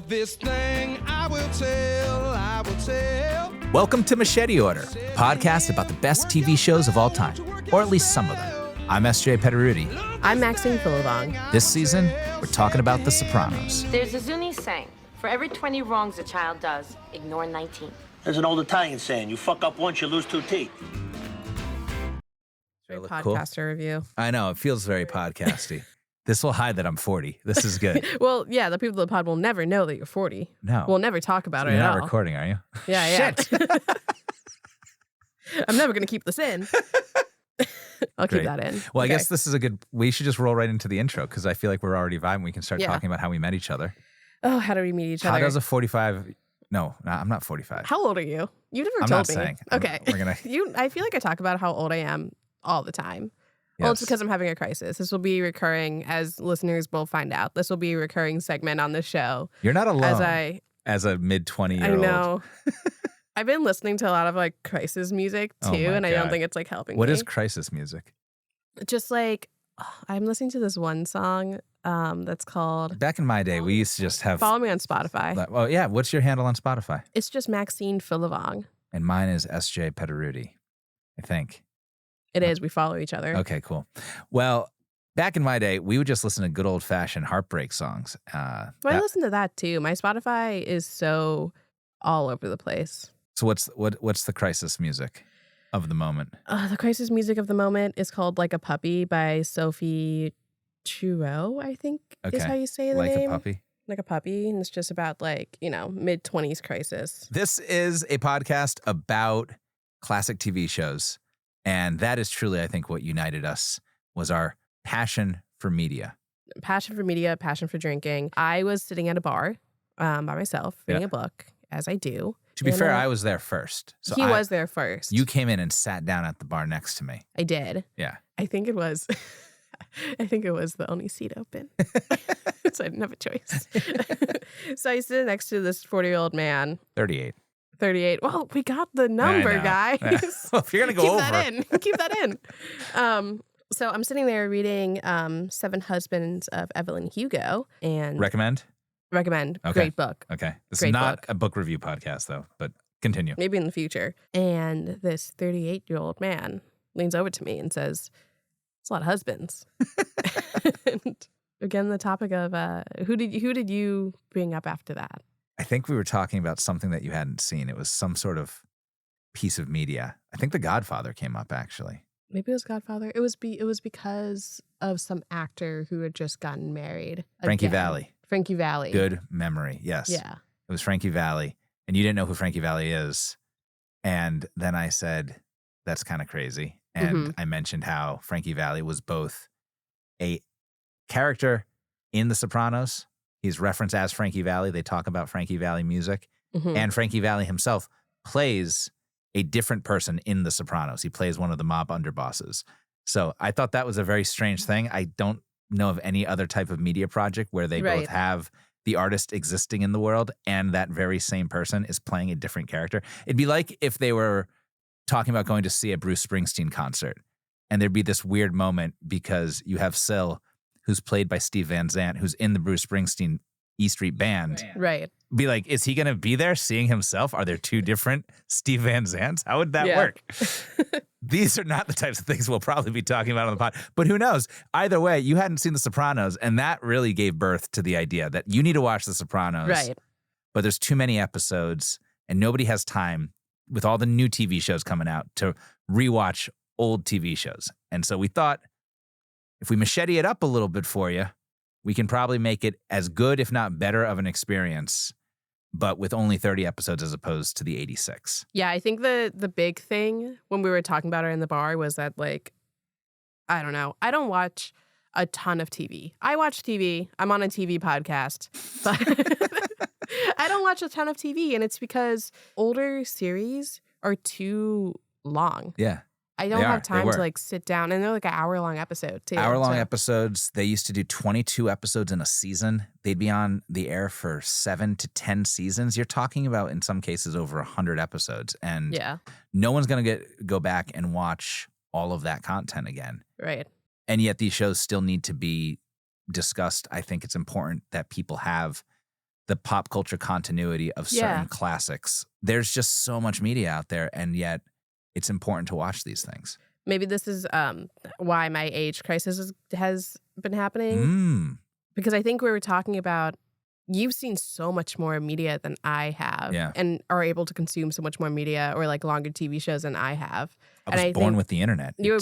this thing I will tell, I will tell. Welcome to Machete Order, a podcast about the best TV shows of all time, or at least some of them. I'm SJ Petteruti. I'm Maxine Philavong. This season, we're talking about The Sopranos. There's a Zuni saying, for every 20 wrongs a child does, ignore 19. There's an old Italian saying, you fuck up once, you lose 2 teeth. Does that look Podcaster review. I know, it feels very podcasty. This will hide that I'm 40. This is good. Well, yeah, the people of the pod will never know that you're 40. No. We'll never talk about it You're at not all. recording, are you? Yeah. Shit. I'm never going to keep this in. I'll keep that in. Well, I Okay. guess this is a good, we should just roll right into the intro because I feel like we're already vibing. We can start talking about how we met each other. Oh, how do we meet each How other? does a 45, no, I'm not 45. How old are you? You never I'm told not me. saying. Okay. We're gonna. I feel like I talk about how old I am all the time. Well, it's Yes. because I'm having a crisis. This will be recurring, as listeners will find out. This will be a recurring segment on the show. You're not alone As a mid-20-year-old. I know. I've been listening to a lot of like crisis music too, Oh my and I don't God. think it's like helping What me. is crisis music? Just like I'm listening to this one song that's called Back in my day, we used to just have. Follow Me on Spotify. Well, yeah. What's your handle on Spotify? It's just Maxine Philavong. And mine is SJ Petteruti, I think. It is. We follow each other. Okay, cool. Well, back in my day, we would just listen to good old-fashioned heartbreak songs. Well, I listen to that too. My Spotify is so all over the place. So what's the crisis music of the moment? The crisis music of the moment is called Like a Puppy by Sophie Trureau, I think is Okay. how you say the Like name. a puppy? Like a Puppy. And it's just about like, mid-20s crisis. This is a podcast about classic TV shows. And that is truly, I think, what united us was our passion for media. Passion for media, passion for drinking. I was sitting at a bar by myself, reading a book, as I do. To be And, fair, I was there first. So he was there first. You came in and sat down at the bar next to me. I did. Yeah. I think it was the only seat open. So I didn't have a choice. So I sit next to this 40-year-old man. 38. 38. Well, we got the number, know. guys. Yeah. Well, if you're going to go Keep over. that in. Keep that in. So I'm sitting there reading Seven Husbands of Evelyn Hugo and Recommend? recommend. Okay. Great book. Okay. This Great is not book. a book review podcast, though, but continue. Maybe in the future. And this 38-year-old man leans over to me and says, "It's a lot of husbands." And again, the topic of who did you bring up after that? I think we were talking about something that you hadn't seen. It was some sort of piece of media. I think The Godfather came up, actually. Maybe it was Godfather. It was because of some actor who had just gotten married. Frankie again. Valli. Frankie Valli. Good memory. Yes. Yeah. It was Frankie Valli. And you didn't know who Frankie Valli is. And then I said, that's kind of crazy. And I mentioned how Frankie Valli was both a character in The Sopranos. He's referenced as Frankie Valli. They talk about Frankie Valli music. Mhm. And Frankie Valli himself plays a different person in The Sopranos. He plays one of the mob underbosses. So I thought that was a very strange thing. I don't know of any other type of media project where they both Right. have the artist existing in the world and that very same person is playing a different character. It'd be like if they were talking about going to see a Bruce Springsteen concert and there'd be this weird moment because you have Syl, who's played by Steve Van Zandt, who's in the Bruce Springsteen E Street Band. Right. Be like, is he going to be there seeing himself? Are there two different Steve Van Zandts? How would that Yeah. work? These are not the types of things we'll probably be talking about on the pod. But who knows? Either way, you hadn't seen The Sopranos, and that really gave birth to the idea that you need to watch The Sopranos. Right. But there's too many episodes, and nobody has time with all the new TV shows coming out to rewatch old TV shows. And so we thought, if we machete it up a little bit for you, we can probably make it as good, if not better, of an experience, but with only 30 episodes as opposed to the 86. Yeah, I think the big thing when we were talking about it in the bar was that, like, I don't know. I don't watch a ton of TV. I watch TV. I'm on a TV podcast. But I don't watch a ton of TV, and it's because older series are too long. Yeah. I don't They are. have They time were. to like sit down, and they're like an hour-long episode too. Hour-long so- episodes. They used to do 22 episodes in a season. They'd be on the air for 7 to 10 seasons. You're talking about, in some cases, over 100 episodes. And Yeah, no one's going to go back and watch all of that content again. right. And yet these shows still need to be discussed. I think it's important that people have the pop culture continuity of certain classics. There's just so much media out there, and yet it's important to watch these things. Maybe this is why my age crisis has been happening. Because I think we were talking about, you've seen so much more media than I have, and are able to consume so much more media or like longer TV shows than I have. I was born with the internet. You were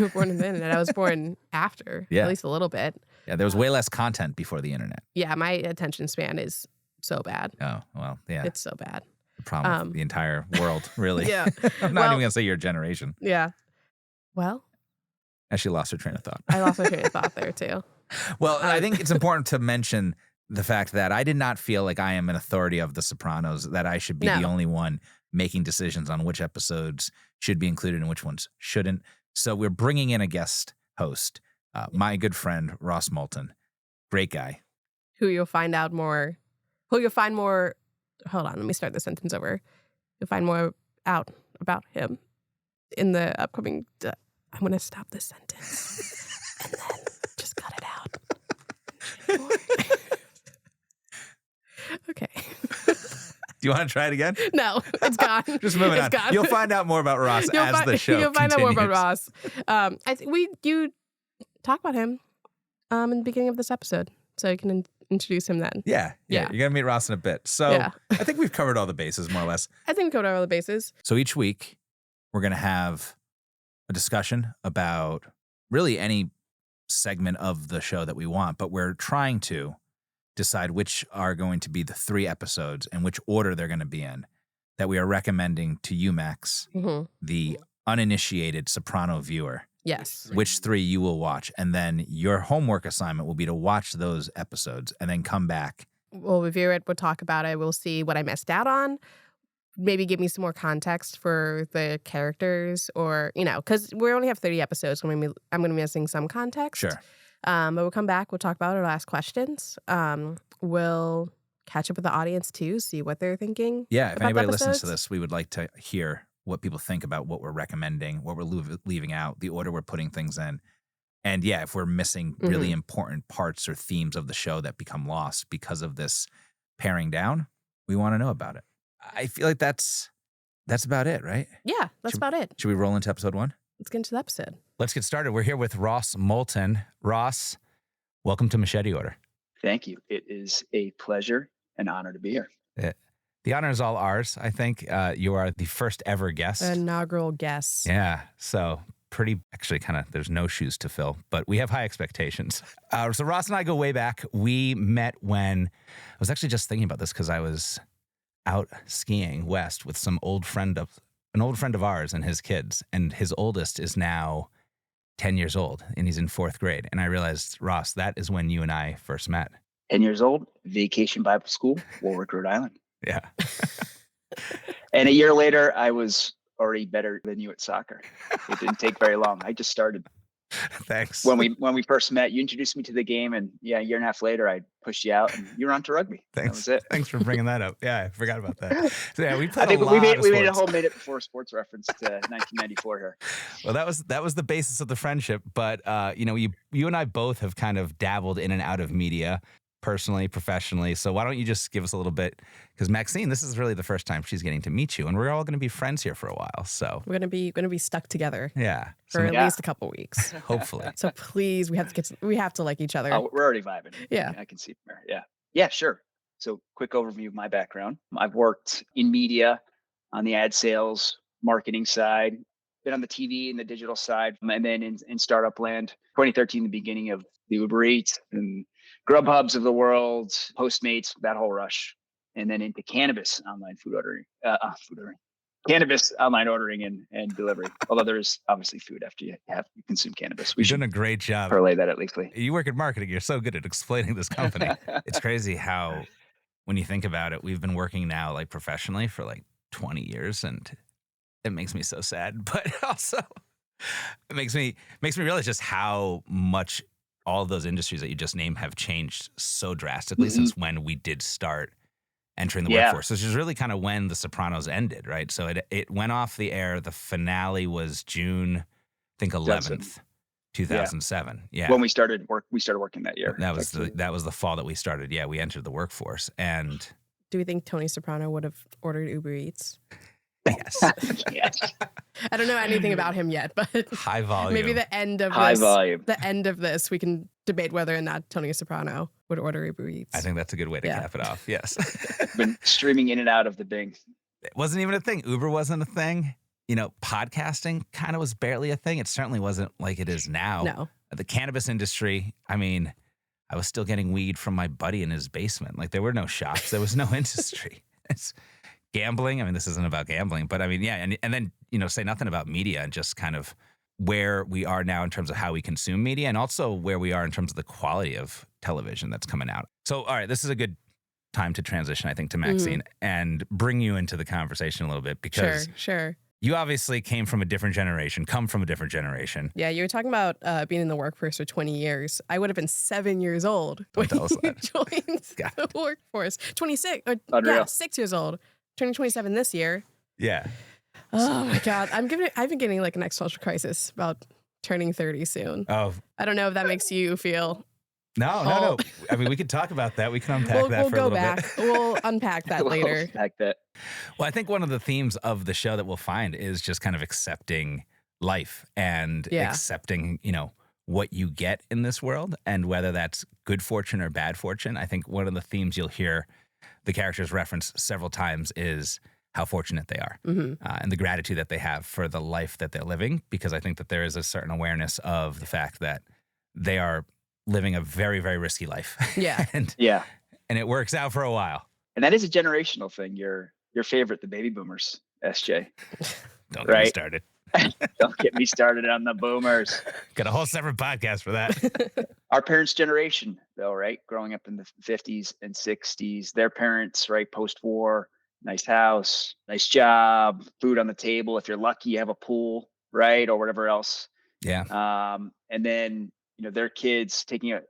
born with the internet. I was born after, at least a little bit. Yeah, there was way less content before the internet. Yeah, my attention span is so bad. Oh, well, yeah. It's so bad. The problem with the entire world, really. Yeah. I'm not even going to say your generation. Yeah. Well. She lost her train of thought. I lost my train of thought there, too. Well, I think it's important to mention the fact that I did not feel like I am an authority of The Sopranos, that I should be the only one making decisions on which episodes should be included and which ones shouldn't. So we're bringing in a guest host, my good friend, Ross Moulton. Great guy. Who you'll find more. Hold on, let me start the sentence over. You'll find more out about him in the upcoming. I'm going to stop this sentence and then just cut it out. Okay. Do you want to try it again? No, it's gone. Just moving on. Gone. You'll find out more about Ross as the show You'll find continues. out more about Ross. I think you talk about him in the beginning of this episode, so you can introduce him then. Yeah. You're going to meet Ross in a bit. So I think we've covered all the bases, more or less. I think we covered all the bases. So each week, we're going to have a discussion about really any segment of the show that we want, but we're trying to decide which are going to be the 3 episodes and which order they're going to be in that we are recommending to you, Max, the uninitiated Soprano viewer. Yes. Which 3 you will watch. And then your homework assignment will be to watch those episodes and then come back. We'll review it. We'll talk about it. We'll see what I missed out on. Maybe give me some more context for the characters, or, because we only have 30 episodes. I'm going to be missing some context. Sure. But we'll come back. We'll talk about our last questions. We'll catch up with the audience, too, see what they're thinking. Yeah, if about anybody the listens episodes. to this, we would like to hear what people think about what we're recommending, what we're leaving out, the order we're putting things in. And yeah, if we're missing really important parts or themes of the show that become lost because of this paring down, we want to know about it. I feel like that's about it, right? Yeah, that's about it. Should we roll into episode 1? Let's get into the episode. Let's get started. We're here with Ross Moulton. Ross, welcome to Machete Order. Thank you. It is a pleasure and honor to be here. The honor is all ours. I think you are the first ever guest. Inaugural guest. Yeah. So there's no shoes to fill, but we have high expectations. So Ross and I go way back. We met when I was actually just thinking about this because I was out skiing west with an old friend of ours and his kids, and his oldest is now 10 years old and he's in 4th grade. And I realized, Ross, that is when you and I first met. 10 years old, Vacation Bible School, Warwick, Rhode Island. Yeah. And a year later, I was already better than you at soccer. It didn't take very long. I just started. Thanks. When we first met, you introduced me to the game, and a year and a half later, I pushed you out, and you were on to rugby. Thanks. That was it. Thanks for bringing that up. Yeah, I forgot about that. So yeah, we played I think a lot of we made sports. it before sports reference to 1994 here. Well, that was the basis of the friendship. But you and I both have kind of dabbled in and out of media, personally, professionally. So why don't you just give us a little bit? Because Maxine, this is really the first time she's getting to meet you, and we're all going to be friends here for a while. So We're gonna be stuck together yeah, for at least a couple weeks. hopefully. So please, we have to like each other. Oh, we're already vibing. Yeah. I can see from there. Yeah, sure. So quick overview of my background. I've worked in media on the ad sales, marketing side, been on the TV and the digital side, and then in startup land. 2013, the beginning of the Uber Eats and Grubhubs of the world, Postmates, that whole rush. And then into cannabis online cannabis online ordering and delivery. Although there's obviously food after you consume cannabis. You've done a great job. Parlay that at Leafly. You work in marketing. You're so good at explaining this company. It's crazy how, when you think about it, we've been working now like professionally for like 20 years, and it makes me so sad. But also, it makes me realize just how much all of those industries that you just named have changed so drastically since when we did start entering the workforce, which is really kind of when The Sopranos ended, right? So it went off the air. The finale was June, I think 11th. 2007. Yeah. When we started working that year. That was the fall that we started. Yeah, we entered the workforce. And Do we think Tony Soprano would have ordered Uber Eats? yes. Yes. I don't know anything about him yet, but High volume. maybe the end of this, we can debate whether or not Tony Soprano would order Uber Eats. I think that's a good way to cap it off. Yes. Been streaming in and out of the Bing. It wasn't even a thing. Uber wasn't a thing. You know, podcasting kind of was barely a thing. It certainly wasn't like it is now. No. The cannabis industry, I mean, I was still getting weed from my buddy in his basement. Like, there were no shops. There was no industry. It's gambling. I mean, this isn't about gambling, but I mean, yeah. And then, you know, say nothing about media and just kind of where we are now in terms of how we consume media and also where we are in terms of the quality of television that's coming out. So, all right, this is a good time to transition, I think, to Maxine and bring you into the conversation a little bit because Sure. you obviously come from a different generation. Yeah, you were talking about being in the workforce for 20 years. I would have been 7 years old when tell us you that. joined the workforce. 26, or Unreal. 6 years old. Turning 27 this year. Yeah. Oh my God. I've been getting like an existential crisis about turning 30 soon. Oh, I don't know if that makes you feel. no. I mean, we could talk about that. We can unpack that for a little bit. We'll unpack that later. Like that. Well, I think one of the themes of the show that we'll find is just kind of accepting life and accepting, you know, what you get in this world and whether that's good fortune or bad fortune. I think one of the themes you'll hear the characters reference several times is how fortunate they are and the gratitude that they have for the life that they're living, because I think that there is a certain awareness of the fact that they are living a very, very risky life. Yeah. and it works out for a while. And that is a generational thing. Your favorite, the baby boomers, SJ. Don't get me started. Don't get me started on the boomers. Got a whole separate podcast for that. Our parents' generation, though, right? Growing up in the 50s and 60s, their parents, right? Post-war, nice house, nice job, food on the table. If you're lucky, you have a pool, right? Or whatever else. Yeah. And then, you know, their kids taking a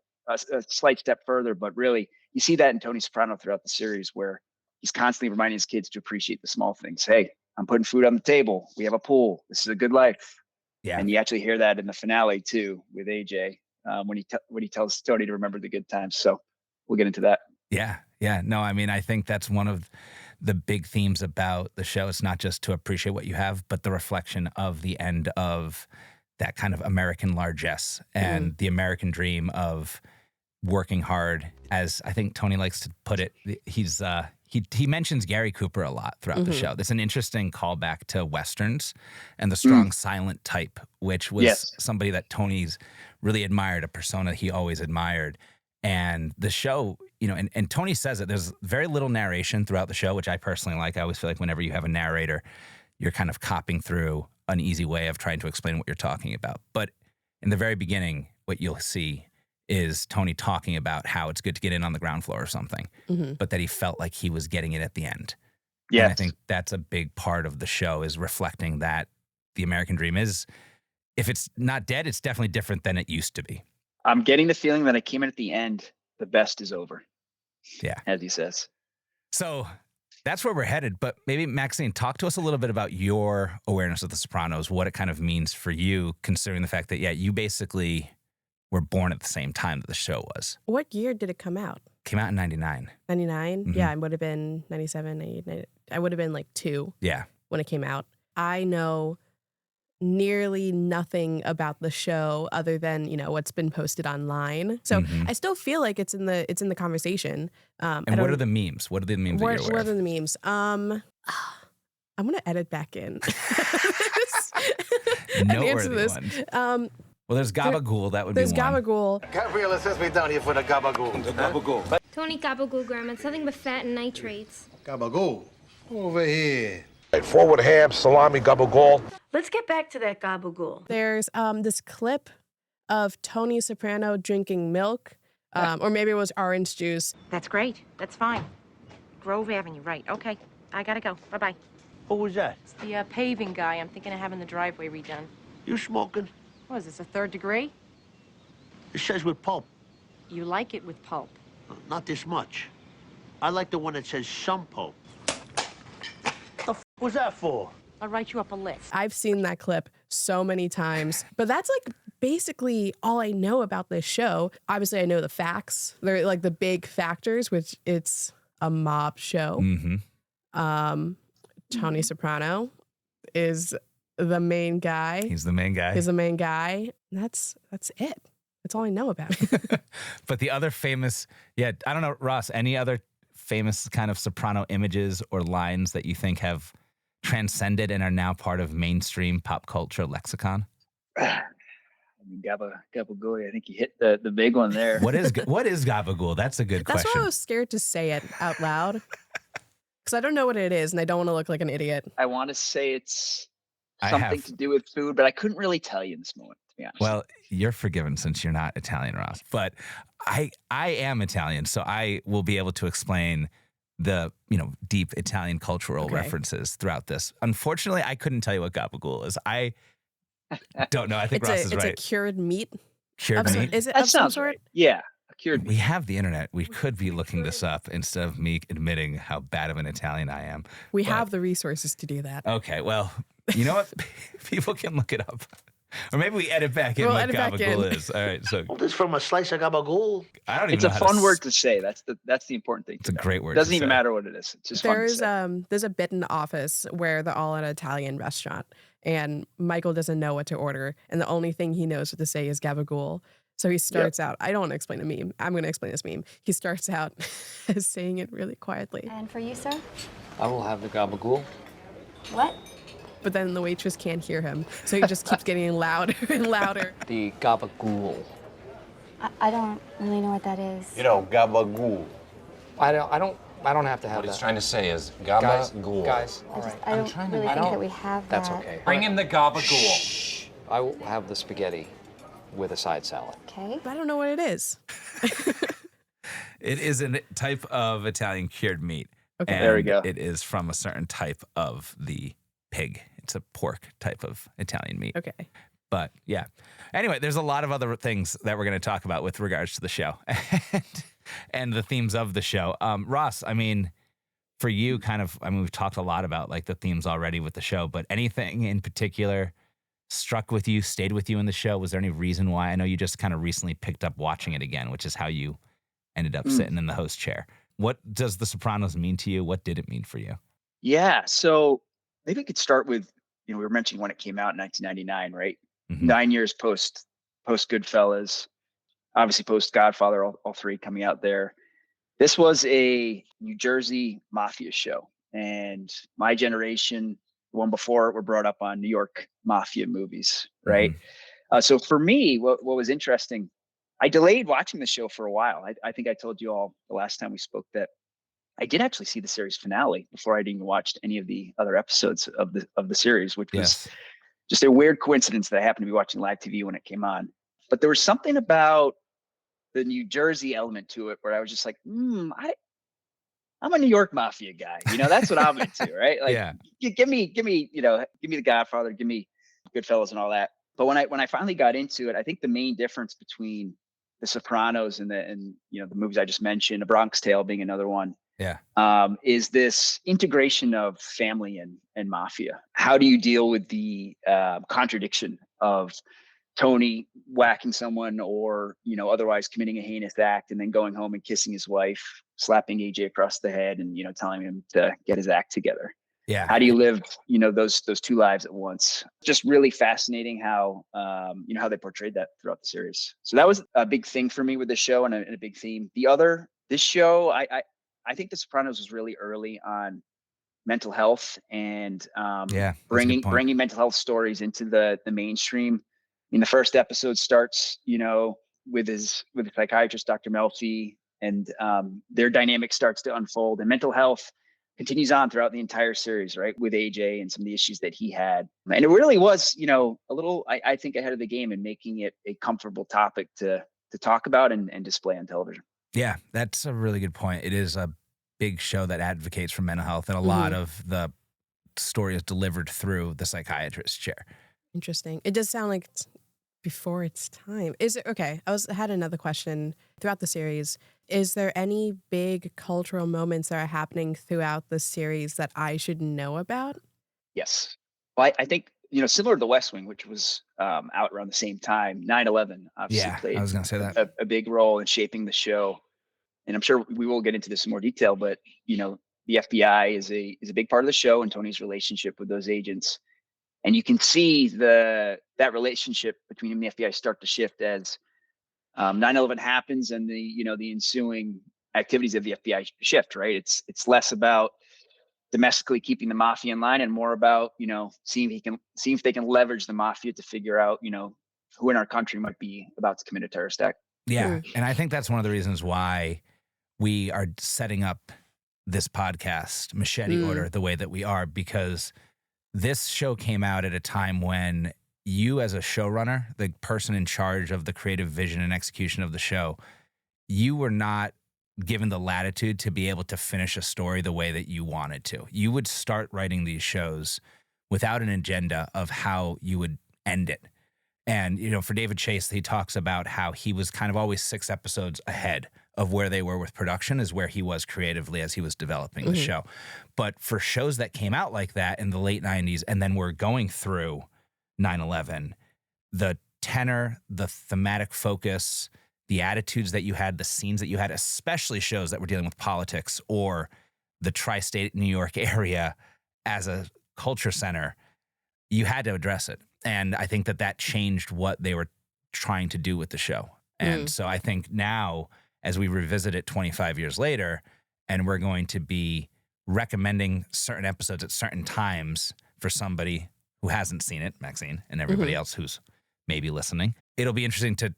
slight step further, but really you see that in Tony Soprano throughout the series where he's constantly reminding his kids to appreciate the small things. Hey, I'm putting food on the table. We have a pool. This is a good life. Yeah. And you actually hear that in the finale too with AJ when he tells Tony to remember the good times. So we'll get into that. Yeah. Yeah. No, I mean, I think that's one of the big themes about the show. It's not just to appreciate what you have, but the reflection of the end of that kind of American largesse and the American dream of working hard. As I think Tony likes to put it, he mentions Gary Cooper a lot throughout the show. There's an interesting callback to Westerns and the strong silent type, which was somebody that Tony's really admired, a persona he always admired. And the show, you know, and Tony says it, there's very little narration throughout the show, which I personally like. I always feel like whenever you have a narrator, you're kind of copying through an easy way of trying to explain what you're talking about. But in the very beginning, what you'll see is Tony talking about how it's good to get in on the ground floor or something, but that he felt like he was getting it at the end. Yeah. And I think that's a big part of the show, is reflecting that the American dream is, if it's not dead, it's definitely different than it used to be. I'm getting the feeling that I came in at the end. The best is over. Yeah. As he says. So that's where we're headed. But maybe, Maxine, talk to us a little bit about your awareness of The Sopranos, what it kind of means for you, considering the fact that, you basically were born at the same time that the show was. What year did it come out? Came out in 99. 99? Yeah, I would have been 97, 98. I would have been like 2 when it came out. I know nearly nothing about the show other than, you know, what's been posted online. So I still feel like it's in the conversation. And what are the memes? What are the memes that you're aware of? What are the memes? I'm going to edit back in. Noteworthy ones. Well, there's Gabagool. That would be one. There's Gabagool. Gabriela sends me down here for the gabagool. The gabagool. Tony Gabagool, Grandma. It's nothing but fat and nitrates. Gabagool. Over here. Forward ham, salami, gabagool. Let's get back to that gabagool. There's this clip of Tony Soprano drinking milk, or maybe it was orange juice. That's great. That's fine. Grove Avenue, right. Okay. I gotta go. Bye-bye. Who was that? It's the paving guy. I'm thinking of having the driveway redone. You smoking? What is this, a 3rd degree? It says with pulp. You like it with pulp. Not this much. I like the one that says some pulp. What the f was that for? I'll write you up a list. I've seen that clip so many times, but that's like basically all I know about this show. Obviously, I know the facts. They're like the big factors, which it's a mob show. Mm-hmm. Tony Soprano is the main guy. He's the main guy. He's the main guy. That's it. That's all I know about it. But the other famous, I don't know, Ross, any other famous kind of Soprano images or lines that you think have transcended and are now part of mainstream pop culture lexicon? I mean, Gabagool, I think you hit the big one there. What is Gabagool? That's a good That's question. why I was scared to say it out loud. Because I don't know what it is, and I don't want to look like an idiot. I want to say it's something to do with food, but I couldn't really tell you in this moment, to be honest. Well, you're forgiven since you're not Italian, Ross. But I am Italian, so I will be able to explain the deep Italian cultural references throughout this. Unfortunately, I couldn't tell you what gabagool is. I don't know. I think Ross is right. It's a cured meat. Cured meat? Is it that of some sounds sort? right. Yeah, a cured meat. We have the internet. We could be looking this up instead of me admitting how bad of an Italian I am. We have the resources to do that. Okay, well, you know what? People can look it up. Or maybe we edit back in what gabagool is. All right, so This from a slice of gabagool. I don't even It's know a how fun word to say. That's the important thing. It's a great word. It doesn't to even say. matter what it is. It's just fun to say. There's a bit in the office where they're all at an Italian restaurant, and Michael doesn't know what to order, and the only thing he knows what to say is gabagool. So he starts out. I don't want to explain a meme. I'm going to explain this meme. He starts out as saying it really quietly. And for you, sir? I will have the gabagool. What? But then the waitress can't hear him, so he just keeps getting louder and louder. The gabagool. I don't really know what that is. You know, gabagool. I don't have to have What that. he's trying to say is Guys, gabagool. guys, all right. I don't really think that we have that. That's okay. Bring in the gabagool. I will have the spaghetti with a side salad. Okay. I don't know what it is. It is a type of Italian cured meat. Okay. And There we go. It is from a certain type of the pig. It's a pork type of Italian meat. Okay. But yeah. Anyway, there's a lot of other things that we're going to talk about with regards to the show and the themes of the show. Ross, I mean, for you we've talked a lot about like the themes already with the show, but anything in particular struck with you, stayed with you in the show? Was there any reason why? I know you just kind of recently picked up watching it again, which is how you ended up sitting in the host chair. What does The Sopranos mean to you? What did it mean for you? Yeah, so maybe we could start with, we were mentioning when it came out in 1999, right? Mhm. 9 years post Goodfellas, obviously post Godfather, all three coming out there. This was a New Jersey mafia show, and my generation, the one before it, were brought up on New York mafia movies, right? So for me, what was interesting, I delayed watching the show for a while. I think I told you all the last time we spoke that I did actually see the series finale before I'd even watched any of the other episodes of the series, which was just a weird coincidence that I happened to be watching live TV when it came on. But there was something about the New Jersey element to it where I was just like, I'm a New York mafia guy. That's what I'm into, right? Like, give me, The Godfather, give me Goodfellas and all that. But when I finally got into it, I think the main difference between The Sopranos and the movies I just mentioned, A Bronx Tale being another one, is this integration of family and mafia. How do you deal with the contradiction of Tony whacking someone or, otherwise committing a heinous act and then going home and kissing his wife, slapping AJ across the head and, telling him to get his act together? Yeah. How do you live, those two lives at once? Just really fascinating how, how they portrayed that throughout the series. So that was a big thing for me with the show and a big theme. This show, I think The Sopranos was really early on mental health and bringing mental health stories into the mainstream. The first episode starts, with the psychiatrist, Dr. Melfi, and their dynamic starts to unfold, and mental health continues on throughout the entire series, right? With AJ and some of the issues that he had. And it really was, a little, I think, ahead of the game in making it a comfortable topic to talk about and display on television. Yeah, that's a really good point. It is a big show that advocates for mental health, and a lot of the story is delivered through the psychiatrist's chair. Interesting. It does sound like it's before its time. Is it okay? I had another question throughout the series. Is there any big cultural moments that are happening throughout the series that I should know about? Yes. Well, I think, similar to The West Wing, which was out around the same time, 9/11 obviously Yeah, played I was going to say that. a big role in shaping the show. And I'm sure we will get into this in more detail, but, the FBI is a big part of the show and Tony's relationship with those agents. And you can see that relationship between him and the FBI start to shift as 9/11 happens and the ensuing activities of the FBI shift, right? It's less about domestically keeping the mafia in line and more about, seeing if they can leverage the mafia to figure out, who in our country might be about to commit a terrorist act. Yeah. And I think that's one of the reasons why we are setting up this podcast, Machete Order, the way that we are, because this show came out at a time when you, as a showrunner, the person in charge of the creative vision and execution of the show, you were not given the latitude to be able to finish a story the way that you wanted to. You would start writing these shows without an agenda of how you would end it. And, for David Chase, he talks about how he was kind of always 6 episodes ahead of where they were with production is where he was creatively as he was developing the show. But for shows that came out like that in the late 90s and then were going through 9/11, the tenor, the thematic focus, the attitudes that you had, the scenes that you had, especially shows that were dealing with politics or the tri-state New York area as a culture center, you had to address it. And I think that changed what they were trying to do with the show. And so I think now, as we revisit it 25 years later, and we're going to be recommending certain episodes at certain times for somebody who hasn't seen it, Maxine, and everybody else who's maybe listening, it'll be interesting to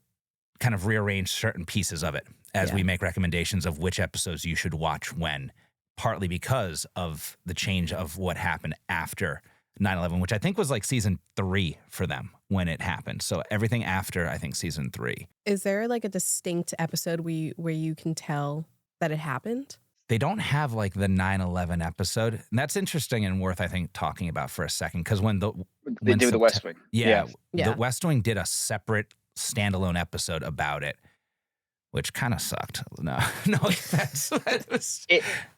kind of rearrange certain pieces of it as we make recommendations of which episodes you should watch when, partly because of the change of what happened after 9/11, which I think was like season 3 for them when it happened. So everything after, I think, season 3. Is there like a distinct episode where you can tell that it happened? They don't have like the 9/11 episode. And that's interesting and worth, I think, talking about for a second. Because They do the West Wing. Yeah. The West Wing did a separate standalone episode about it, which kind of sucked. No offense.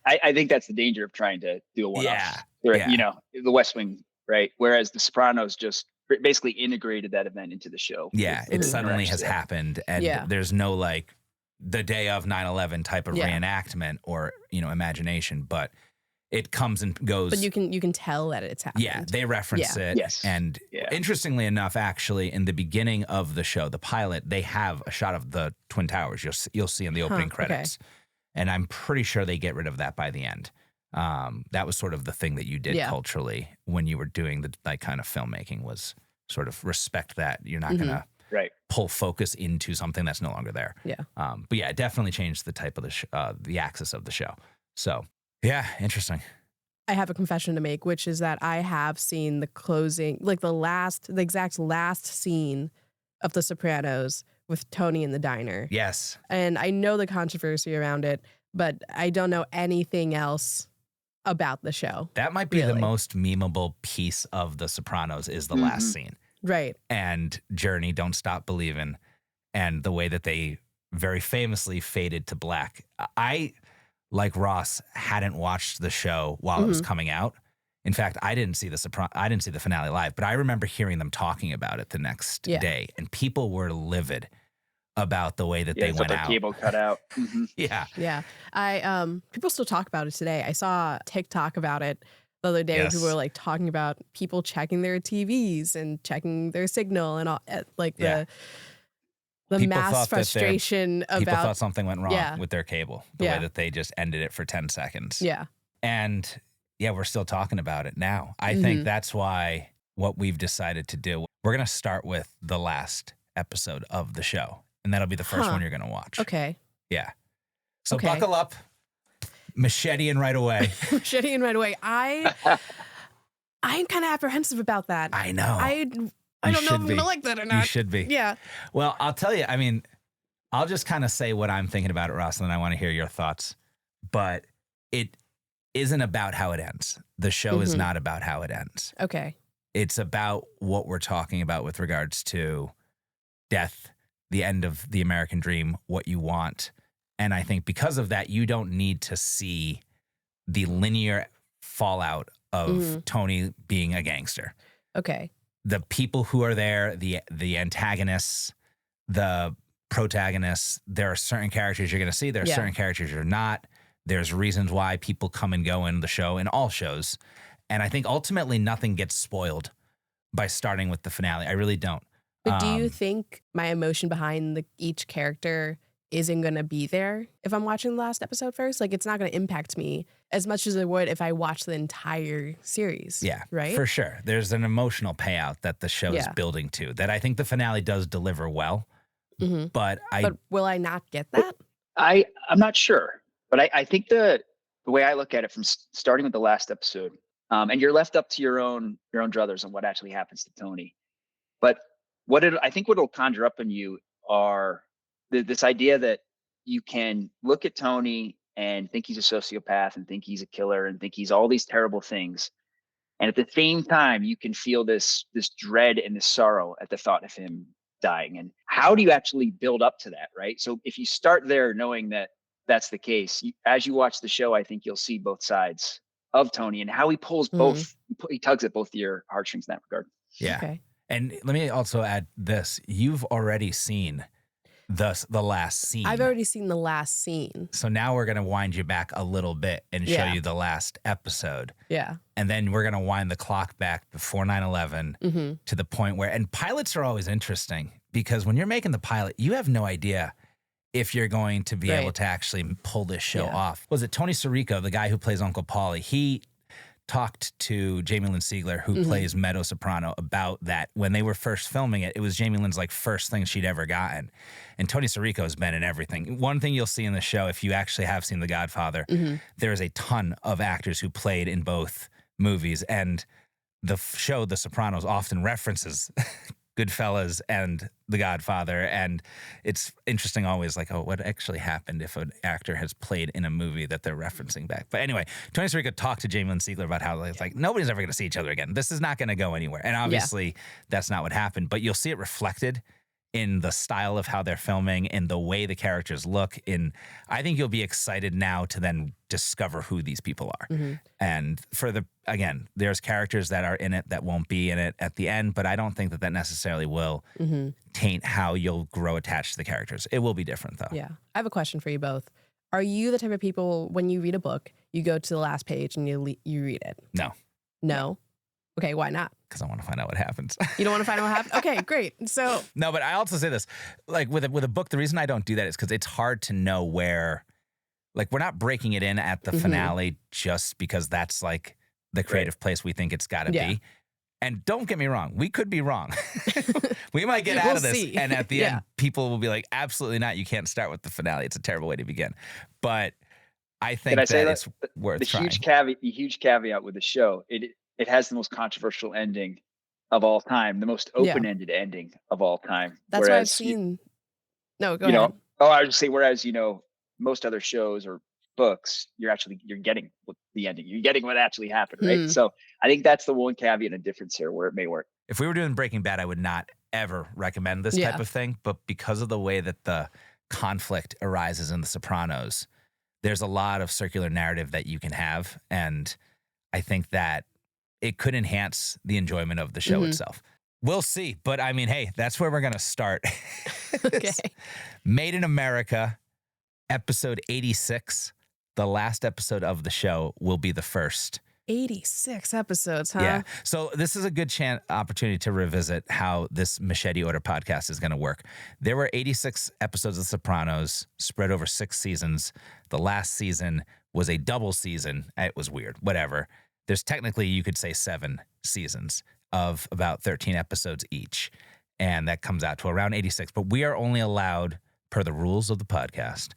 I think that's the danger of trying to do a one-off. Yeah. The West Wing, right? Whereas the Sopranos just basically integrated that event into the show. Yeah, it suddenly has happened, and there's no like the day of 9/11 type of reenactment or imagination, but it comes and goes. But you can tell that it's happened. Yeah, they reference it. Yes. And interestingly enough, actually, in the beginning of the show, the pilot, they have a shot of the Twin Towers. You'll see in the opening credits. Okay. And I'm pretty sure they get rid of that by the end. That was sort of the thing that you did culturally when you were doing the like kind of filmmaking, was sort of respect that you're not going to pull focus into something that's no longer there. Yeah. But yeah, it definitely changed the type of the axis of the show. So yeah, interesting. I have a confession to make, which is that I have seen the closing, like the exact last scene of The Sopranos with Tony in the diner. Yes. And I know the controversy around it, but I don't know anything else about the show. That might be the most memeable piece of The Sopranos is the last scene. Right. And Journey, Don't Stop Believin', and the way that they very famously faded to black. I, like Ross, hadn't watched the show while it was coming out. In fact, I didn't see the finale live, but I remember hearing them talking about it the next day, and people were livid about the way that they went out. Cable cut out. Yeah. People still talk about it today. I saw TikTok about it the other day. Where people were like talking about people checking their TVs and checking their signal and all, like the mass frustration about people thought something went wrong with their cable, the way that they just ended it for 10 seconds. Yeah. And we're still talking about it now. I think that's why what we've decided to do, we're going to start with the last episode of the show. And that'll be the first one you're going to watch. Okay. Yeah. So buckle up. Macheteing right away. Macheteing right away. I'm kind of apprehensive about that. I know. I don't know if I'm going to like that or not. You should be. Yeah. Well, I'll tell you, I mean, I'll just kind of say what I'm thinking about it, Ross, and then I want to hear your thoughts. But it isn't about how it ends. The show is not about how it ends. Okay. It's about what we're talking about with regards to death, the end of the American dream, what you want. And I think because of that, you don't need to see the linear fallout of Tony being a gangster. Okay. The people who are there, the antagonists, the protagonists, there are certain characters you're going to see. There are certain characters you're not. There's reasons why people come and go in the show, in all shows. And I think ultimately nothing gets spoiled by starting with the finale. I really don't. But do you think my emotion behind each character isn't going to be there if I'm watching the last episode first? Like, it's not going to impact me as much as it would if I watched the entire series. Yeah, right? For sure. There's an emotional payout that the show is building to that I think the finale does deliver well. Mm-hmm. But will I not get that? I'm not sure. But I think the way I look at it from starting with the last episode, and you're left up to your own druthers on what actually happens to Tony. But I think what it'll conjure up in you are this idea that you can look at Tony and think he's a sociopath and think he's a killer and think he's all these terrible things. And at the same time, you can feel this dread and this sorrow at the thought of him dying. And how do you actually build up to that, right? So if you start there knowing that that's the case, as you watch the show, I think you'll see both sides of Tony and how he pulls both, he tugs at both your heartstrings in that regard. Yeah. Okay. And let me also add this. You've already seen the last scene. I've already seen the last scene. So now we're going to wind you back a little bit and show you the last episode. Yeah. And then we're going to wind the clock back before 9/11 to the point where, and pilots are always interesting because when you're making the pilot, you have no idea if you're going to be able to actually pull this show off. Was it Tony Sirico, the guy who plays Uncle Paulie? He talked to Jamie Lynn Sigler, who plays Meadow Soprano, about that. When they were first filming it, it was Jamie Lynn's first thing she'd ever gotten. And Tony Sirico has been in everything. One thing you'll see in the show, if you actually have seen The Godfather, there is a ton of actors who played in both movies. And the show, The Sopranos, often references Goodfellas and The Godfather, and it's interesting always what actually happened if an actor has played in a movie that they're referencing back. But anyway, Tony Sirico talked to Jamie Lynn Sigler about how it's nobody's ever going to see each other again. This is not going to go anywhere. And obviously that's not what happened, but you'll see it reflected in the style of how they're filming, in the way the characters look. I think you'll be excited now to then discover who these people are. And again, there's characters that are in it that won't be in it at the end, but I don't think that necessarily will taint how you'll grow attached to the characters. It will be different though. Yeah. I have a question for you both. Are you the type of people, when you read a book, you go to the last page and you read it? No. No? Okay, why not? Because I want to find out what happens. You don't want to find out what happens? Okay, great. So no, but I also say this, with a book, the reason I don't do that is because it's hard to know where, we're not breaking it in at the finale just because that's the creative place we think it's got to be. And don't get me wrong, we could be wrong. We might get out of this, and at the end, people will be like, absolutely not. You can't start with the finale. It's a terrible way to begin. But I think it's worth trying. The huge caveat with the show, it has the most controversial ending of all time, the most open-ended ending of all time. That's what I've seen. No, go ahead. I would say, whereas, most other shows or books, you're getting the ending. You're getting what actually happened, right? So I think that's the one caveat and difference here where it may work. If we were doing Breaking Bad, I would not ever recommend this type of thing. But because of the way that the conflict arises in The Sopranos, there's a lot of circular narrative that you can have. And I think that it could enhance the enjoyment of the show itself. We'll see. But I mean, hey, that's where we're going to start. Okay. Made in America, episode 86. The last episode of the show will be the first. 86 episodes, huh? Yeah. So this is a good opportunity to revisit how this Machete Order podcast is going to work. There were 86 episodes of Sopranos spread over 6 seasons. The last season was a double season. It was weird. Whatever. There's technically, you could say, 7 seasons of about 13 episodes each. And that comes out to around 86. But we are only allowed, per the rules of the podcast,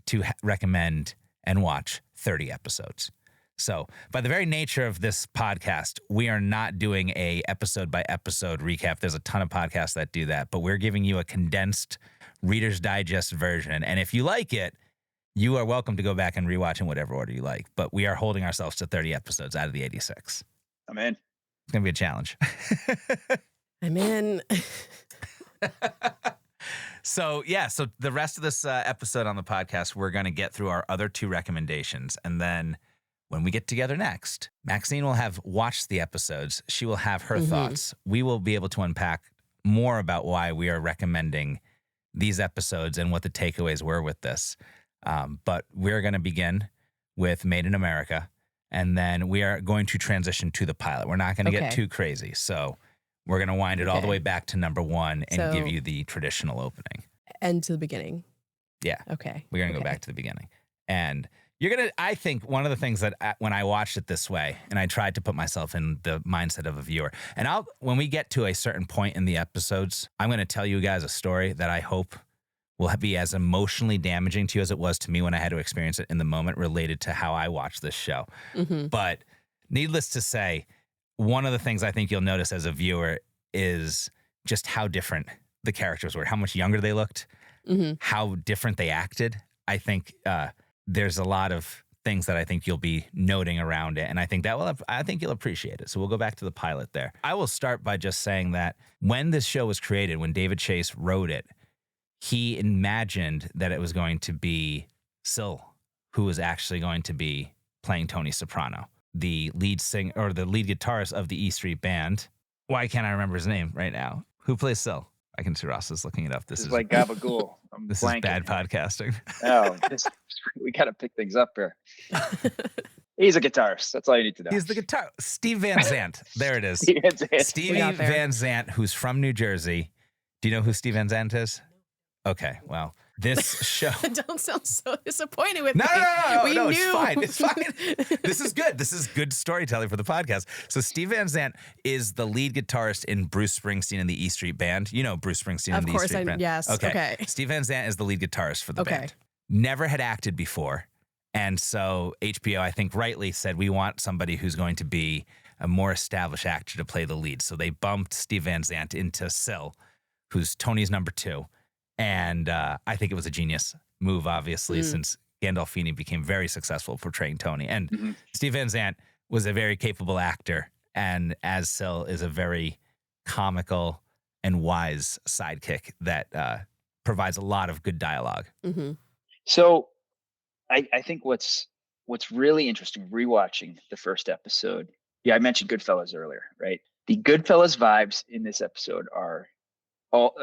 to recommend and watch 30 episodes. So by the very nature of this podcast, we are not doing a episode by episode recap. There's a ton of podcasts that do that, but we're giving you a condensed Reader's Digest version. And if you like it, you are welcome to go back and rewatch in whatever order you like. But we are holding ourselves to 30 episodes out of the 86. I'm in. It's going to be a challenge. I'm in. So the rest of this episode on the podcast, we're going to get through our other 2 recommendations. And then when we get together next, Maxine will have watched the episodes. She will have her thoughts. We will be able to unpack more about why we are recommending these episodes and what the takeaways were with this. But we're going to begin with Made in America, and then we are going to transition to the pilot. We're not going to get too crazy. So we're going to wind it all the way back to number 1 and give you the traditional opening. And to the beginning. Yeah. Okay. We're going to go back to the beginning. And you're going to, I think one of the things that when I watched it this way, and I tried to put myself in the mindset of a viewer, and when we get to a certain point in the episodes, I'm going to tell you guys a story that I hope will be as emotionally damaging to you as it was to me when I had to experience it in the moment related to how I watched this show. But needless to say, one of the things I think you'll notice as a viewer is just how different the characters were, how much younger they looked, how different they acted. I think there's a lot of things that I think you'll be noting around it, and I think you'll appreciate it. So we'll go back to the pilot there. I will start by just saying that when this show was created, when David Chase wrote it, he imagined that it was going to be Syl who was actually going to be playing Tony Soprano, the lead singer or the lead guitarist of the E Street Band. Why can't I remember his name right now? Who plays Syl? I can see Ross is looking it up. This is like Gabagool. This is bad podcasting. Oh, we got to pick things up here. He's a guitarist. That's all you need to know. He's the guitar. Steve Van Zandt. There it is. Stevie Van Zandt, who's from New Jersey. Do you know who Steve Van Zandt is? Okay, well, this show. Don't sound so disappointed with No, me. No, it's fine. It's fine. This is good. This is good storytelling for the podcast. So Steve Van Zandt is the lead guitarist in Bruce Springsteen and the E Street Band. You know Bruce Springsteen and the E Street Band. Yes. Okay. Steve Van Zandt is the lead guitarist for the band. Never had acted before. And so HBO, I think rightly said, we want somebody who's going to be a more established actor to play the lead. So they bumped Steve Van Zandt into Syl, who's Tony's number 2. And I think it was a genius move, obviously, since Gandolfini became very successful portraying Tony. And Steve Van Zandt was a very capable actor, and as Syl is a very comical and wise sidekick that provides a lot of good dialogue. So I think what's really interesting, rewatching the first episode, I mentioned Goodfellas earlier, right? The Goodfellas vibes in this episode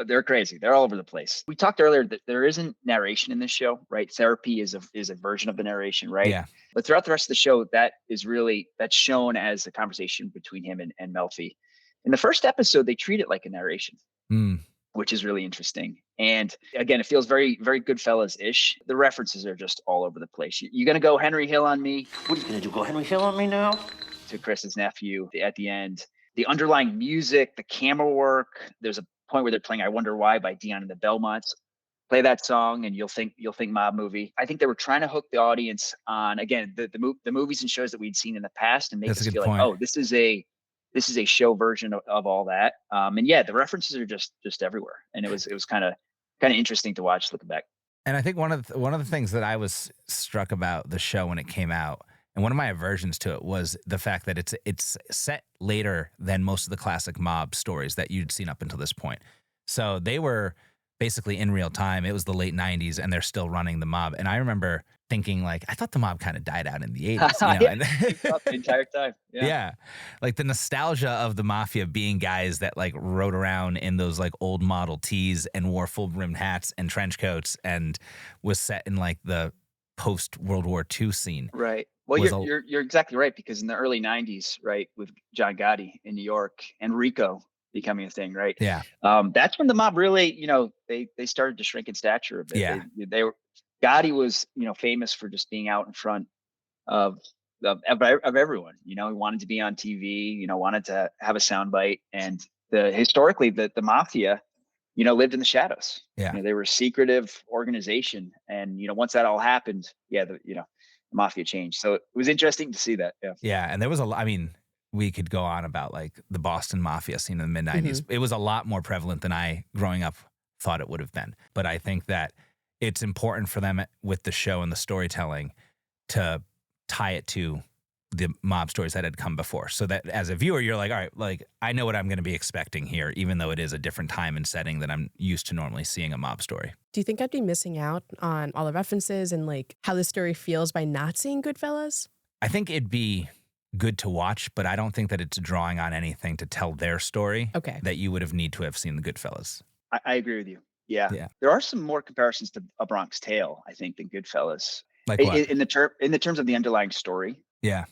they're crazy. They're all over the place. We talked earlier that there isn't narration in this show, right? Therapy is a version of the narration, right? Yeah. But throughout the rest of the show, that's shown as a conversation between him and Melfi. In the first episode, they treat it like a narration, which is really interesting. And again, it feels very, very Goodfellas-ish. The references are just all over the place. You going to go Henry Hill on me? What are you going to do, go Henry Hill on me now? To Chris's nephew at the end. The underlying music, the camera work, there's a point where they're playing I Wonder Why by Dion and the Belmonts. Play that song and you'll think mob movie. I think they were trying to hook the audience on, again, the movies and shows that we'd seen in the past and make us feel like, oh, this is a show version of all that. And yeah, the references are just everywhere. And it was kind of interesting to watch looking back. And I think one of the things that I was struck about the show when it came out, and one of my aversions to it, was the fact that it's set later than most of the classic mob stories that you'd seen up until this point. So they were basically in real time. It was the late 90s, and they're still running the mob. And I remember thinking, like, I thought the mob kind of died out in the 80s. You know? The entire time. Yeah. Like the nostalgia of the mafia being guys that like rode around in those like old Model Ts and wore full brimmed hats and trench coats and was set in like the post World War II scene. Right. Well, you're exactly right, because in the early 90s, right, with John Gotti in New York and Rico becoming a thing, right? Yeah. That's when the mob really, they started to shrink in stature a bit. Yeah. Gotti was, famous for just being out in front of everyone. He wanted to be on TV, wanted to have a soundbite, and historically the mafia, lived in the shadows. Yeah. They were a secretive organization, and once that all happened, the mafia changed. So it was interesting to see that. Yeah. Yeah. And there was we could go on about like the Boston mafia scene in the mid 90s. It was a lot more prevalent than I growing up thought it would have been. But I think that it's important for them with the show and the storytelling to tie it to the mob stories that had come before. So that as a viewer, you're like, all right, like I know what I'm going to be expecting here, even though it is a different time and setting than I'm used to normally seeing a mob story. Do you think I'd be missing out on all the references and like how the story feels by not seeing Goodfellas? I think it'd be good to watch, but I don't think that it's drawing on anything to tell their story that you would have need to have seen the Goodfellas. I agree with you. Yeah. Yeah. There are some more comparisons to A Bronx Tale, I think, than Goodfellas. Like what? In the terms of the underlying story. Yeah.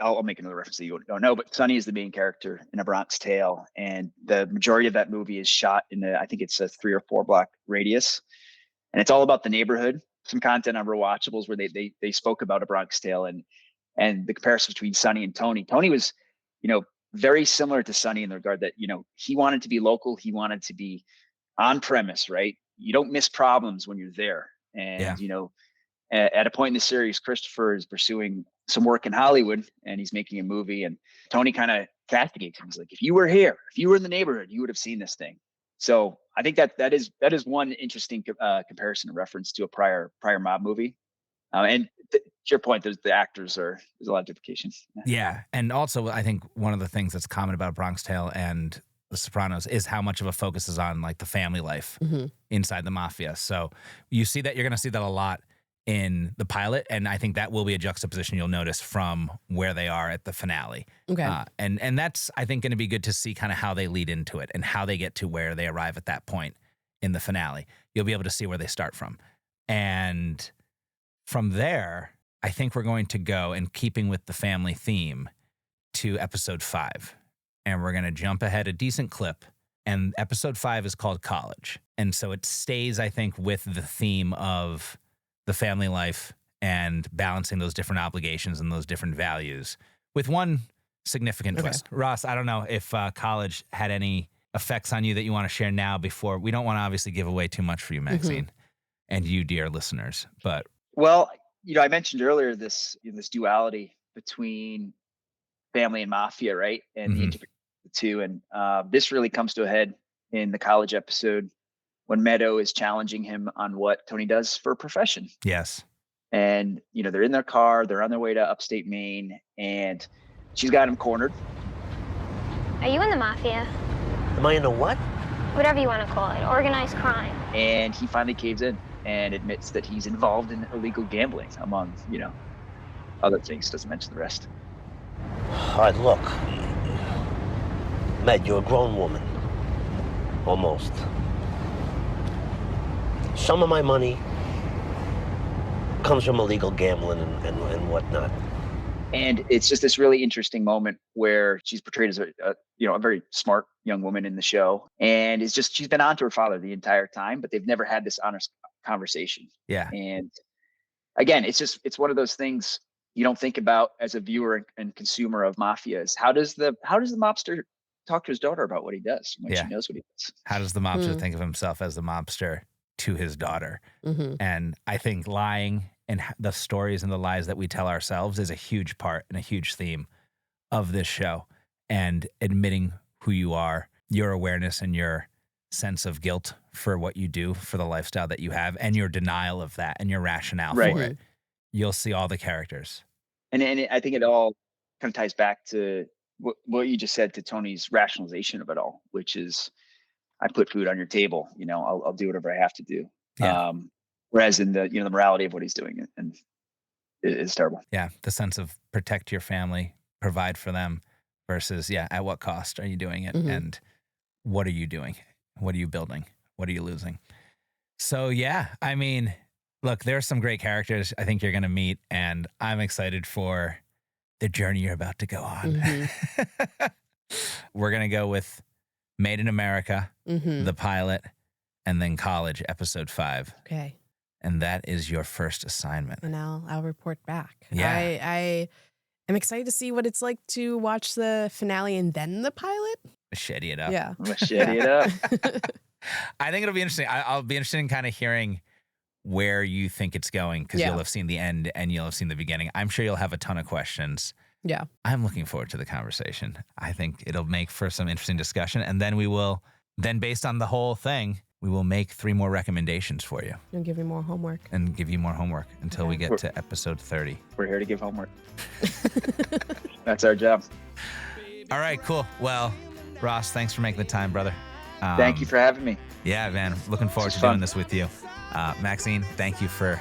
I'll make another reference that you don't know, but Sonny is the main character in A Bronx Tale, and the majority of that movie is shot in I think it's a 3 or 4 block radius, and it's all about the neighborhood. Some content on Rewatchables where they spoke about A Bronx Tale and the comparison between Sonny and Tony. Tony was, very similar to Sonny in the regard that, he wanted to be local, he wanted to be on premise, right? You don't miss problems when you're there, and at a point in the series, Christopher is pursuing some work in Hollywood and he's making a movie, and Tony kind of castigates him. He's like, if you were here, if you were in the neighborhood, you would have seen this thing. So I think that is one interesting comparison and reference to a prior mob movie. And to your point, there's a lot of duplication. Yeah. And also I think one of the things that's common about Bronx Tale and The Sopranos is how much of a focus is on like the family life inside the mafia. So you're going to see that a lot in the pilot, and I think that will be a juxtaposition you'll notice from where they are at the finale. Okay. And that's, I think, going to be good to see kind of how they lead into it and how they get to where they arrive at that point in the finale. You'll be able to see where they start from. And from there, I think we're going to go, in keeping with the family theme, to episode 5. And we're going to jump ahead a decent clip. And episode 5 is called College. And so it stays, I think, with the theme of the family life and balancing those different obligations and those different values with one significant twist. Ross, I don't know if College had any effects on you that you want to share now before. We don't want to obviously give away too much for you, Maxine, and you, dear listeners. But well, I mentioned earlier this duality between family and mafia, right? And the integration of the two. And this really comes to a head in the College episode when Meadow is challenging him on what Tony does for a profession. Yes. And, they're in their car, they're on their way to upstate Maine, and she's got him cornered. Are you in the mafia? Am I in a what? Whatever you want to call it. Organized crime. And he finally caves in and admits that he's involved in illegal gambling, among, other things. Doesn't mention the rest. All right, look. Meg, you're a grown woman. Almost. Some of my money comes from illegal gambling and whatnot. And it's just this really interesting moment where she's portrayed as a very smart young woman in the show, and she's been on to her father the entire time, but they've never had this honest conversation. Yeah. And again, it's one of those things you don't think about as a viewer and consumer of mafias. How does the mobster talk to his daughter about what he does when she knows what he does? How does the mobster think of himself as the mobster to his daughter? And I think lying and the stories and the lies that we tell ourselves is a huge part and a huge theme of this show. And admitting who you are, your awareness and your sense of guilt for what you do, for the lifestyle that you have, and your denial of that and your rationale for it. You'll see all the characters. And I think it all kind of ties back to what you just said, to Tony's rationalization of it all, which is, I put food on your table, I'll do whatever I have to do. Yeah. Whereas in the morality of what he's doing, and it's terrible. Yeah. The sense of protect your family, provide for them versus, at what cost are you doing it? And what are you doing? What are you building? What are you losing? So, I mean, look, there are some great characters I think you're going to meet, and I'm excited for the journey you're about to go on. We're going to go with Made in America, the pilot, and then College, episode 5. Okay. And that is your first assignment. And I'll report back. Yeah. I am excited to see what it's like to watch the finale and then the pilot. Machete it up. Yeah. Machete it up. I think it'll be interesting. I'll be interested in kind of hearing where you think it's going, because you'll have seen the end and you'll have seen the beginning. I'm sure you'll have a ton of questions. Yeah. I'm looking forward to the conversation. I think it'll make for some interesting discussion. And then based on the whole thing, we will make 3 more recommendations for you. And give you more homework. And give you more homework until we get to episode 30. We're here to give homework. That's our job. All right, cool. Well, Ross, thanks for making the time, brother. Thank you for having me. Yeah, man. Looking forward to doing this with you. Maxine, thank you for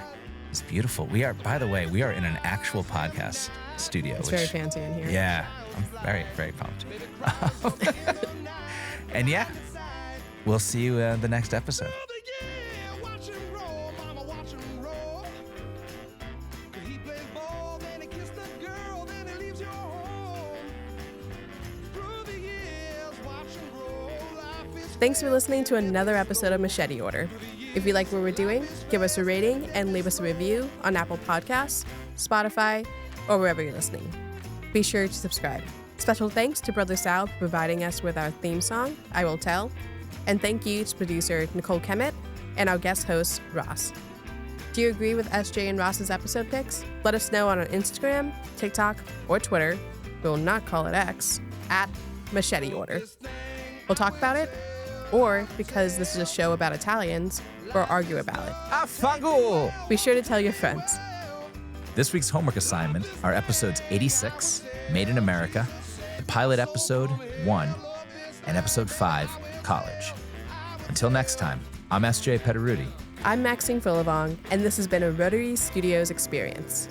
It's beautiful. We are, by the way, we are in an actual podcast studio. It's very fancy in here. Yeah, I'm very, very pumped. And yeah, we'll see you the next episode. Watch him roll, mama, watch him roll. He plays ball, then he kisses the girl, then he leaves your home. Through the years, watch him roll. Life is Thanks for listening to another episode of Machete Order. If you like what we're doing, give us a rating and leave us a review on Apple Podcasts, Spotify, or wherever you're listening. Be sure to subscribe. Special thanks to Brother Sal for providing us with our theme song, I Will Tell. And thank you to producer Nicole Kemet and our guest host, Ross. Do you agree with SJ and Ross's episode picks? Let us know on our Instagram, TikTok, or Twitter. We will not call it X, at Machete Order. We'll talk about it, or because this is a show about Italians, or argue about it. Affanculo! Be sure to tell your friends. This week's homework assignment are episodes 86, Made in America, the pilot episode 1, and episode 5, College. Until next time, I'm SJ Petteruti. I'm Maxine Philavong, and this has been a Rotary Studios experience.